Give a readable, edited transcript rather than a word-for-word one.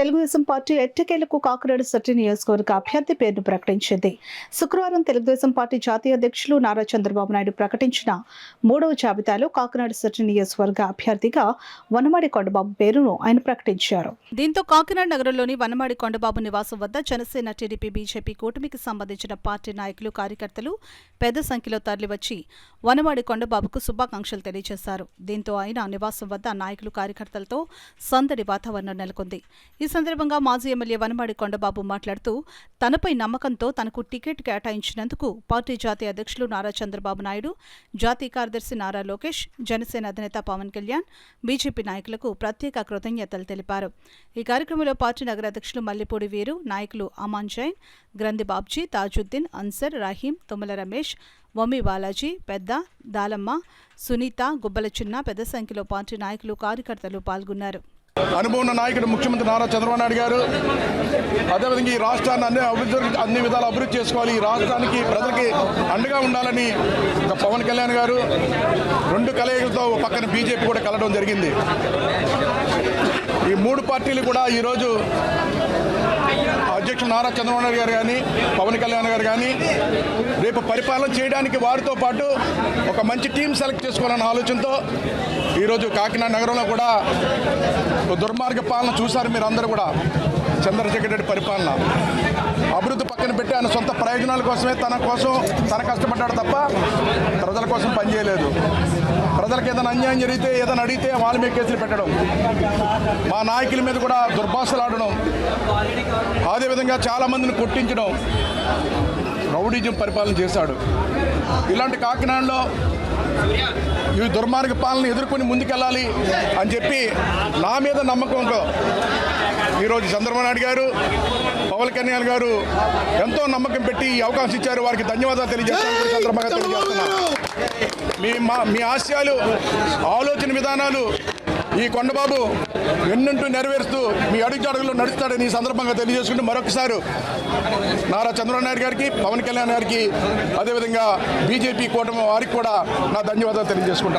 Telugu Desam party ఎట్టకేలకు Kakinada city నియోజకవర్గ అభ్యర్థి పేరును ప్రకటించింది. శుక్రవారం తెలుగుదేశం పార్టీ జాతీయ అధ్యక్షులు నారా చంద్రబాబు నాయుడు ప్రకటించిన 3వ జాబితాలో కాకినాడ సిటీ నియోజకవర్గ అభ్యర్థిగా వనమాడి కొండబాబు పేరును ఆయన ప్రకటించారు. దీంతో కాకినాడ నగరంలోని వనమాడి కొండబాబు నివాసం వద్ద జనసేన, టీడీపీ, బీజేపీ కూటమికి సంబంధించిన పార్టీ నాయకులు, కార్యకర్తలు పెద్ద సంఖ్యలో తరలివచ్చి వనమాడి కొండబాబుకు శుభాకాంక్షలు తెలియజేశారు. దీంతో ఆయన నివాసం వద్ద నాయకులు, కార్యకర్తలతో సందడి వాతావరణం నెలకొంది. ఈ సందర్భంగా మాజీ ఎమ్మెల్యే వనమాడి కొండబాబు మాట్లాడుతూ తనపై నమ్మకంతో తనకు టికెట్ కేటాయించినందుకు పార్టీ జాతీయ అధ్యక్షులు నారా చంద్రబాబు నాయుడు, జాతీయ కార్యదర్శి నారా లోకేష్, జనసేన అధినేత పవన్ కళ్యాణ్, బీజేపీ నాయకులకు ప్రత్యేక కృతజ్ఞతలు తెలిపారు. ఈ కార్యక్రమంలో పార్టీ నగర అధ్యక్షులు మల్లిపూడి వీరు, నాయకులు అమాన్ జైన్, గ్రంథి బాబ్జీ, తాజుద్దీన్, అన్సర్, రహీం, తుమ్మల రమేష్, వమ్మి బాలాజీ, పెద్ద, దాలమ్మ, సునీత, గుబ్బల చిన్న పెద్ద సంఖ్యలో పార్టీ నాయకులు, కార్యకర్తలు పాల్గొన్నారు. అనుభవం నాయకుడు ముఖ్యమంత్రి నారా చంద్రబాబు నాయుడు గారు అదేవిధంగా ఈ రాష్ట్రాన్ని అన్ని విధాలు అభివృద్ధి చేసుకోవాలి, ఈ రాష్ట్రానికి ప్రజలకి అండగా ఉండాలని పవన్ కళ్యాణ్ గారు 2 కలయికలతో పక్కన బీజేపీ కూడా కలవడం జరిగింది. ఈ 3 పార్టీలు కూడా ఈరోజు అధ్యక్షుడు నారా చంద్రబాబు నాయుడు గారు కానీ, పవన్ కళ్యాణ్ గారు కానీ రేపు పరిపాలన చేయడానికి వారితో పాటు ఒక మంచి టీం సెలెక్ట్ చేసుకోవాలన్న ఆలోచనతో ఈరోజు కాకినాడ నగరంలో కూడా దుర్మార్గ పాలన చూశారు మీరు అందరూ కూడా. చంద్రశేఖర్ రెడ్డి పరిపాలన అభివృద్ధి పక్కన పెట్టి ఆయన సొంత ప్రయోజనాల కోసమే తన కష్టపడ్డాడు తప్ప ప్రజల కోసం పనిచేయలేదు. ప్రజలకు ఏదైనా అన్యాయం జరిగితే, ఏదైనా అడిగితే వాళ్ళ మీద కేసులు పెట్టడం, మా నాయకుల మీద కూడా దుర్భాషలు ఆడడం, అదేవిధంగా చాలామందిని కొట్టించడం, రౌడీజం పరిపాలన చేశాడు. ఇలాంటి కాకినాడలో ఈ దుర్మార్గ పాలన ఎదుర్కొని ముందుకెళ్ళాలి అని చెప్పి నా మీద నమ్మకంతో ఈరోజు చంద్రబాబు నాయుడు గారు, పవన్ కళ్యాణ్ గారు ఎంతో నమ్మకం పెట్టి ఈ అవకాశం ఇచ్చారు. వారికి ధన్యవాదాలు తెలియజేస్తున్నాను. మీ ఆశయాలు, ఆలోచన విధానాలు ఈ కొండబాబు ఎన్నుంటూ నెరవేరుస్తూ మీ అడుగుజాడుగులో నడుస్తాడని ఈ సందర్భంగా తెలియజేసుకుంటూ మరొకసారి నారా చంద్రబాబు నాయుడు గారికి, పవన్ కళ్యాణ్ గారికి, అదేవిధంగా బీజేపీ కూటమి వారికి కూడా నా ధన్యవాదాలు తెలియజేసుకుంటున్నాను.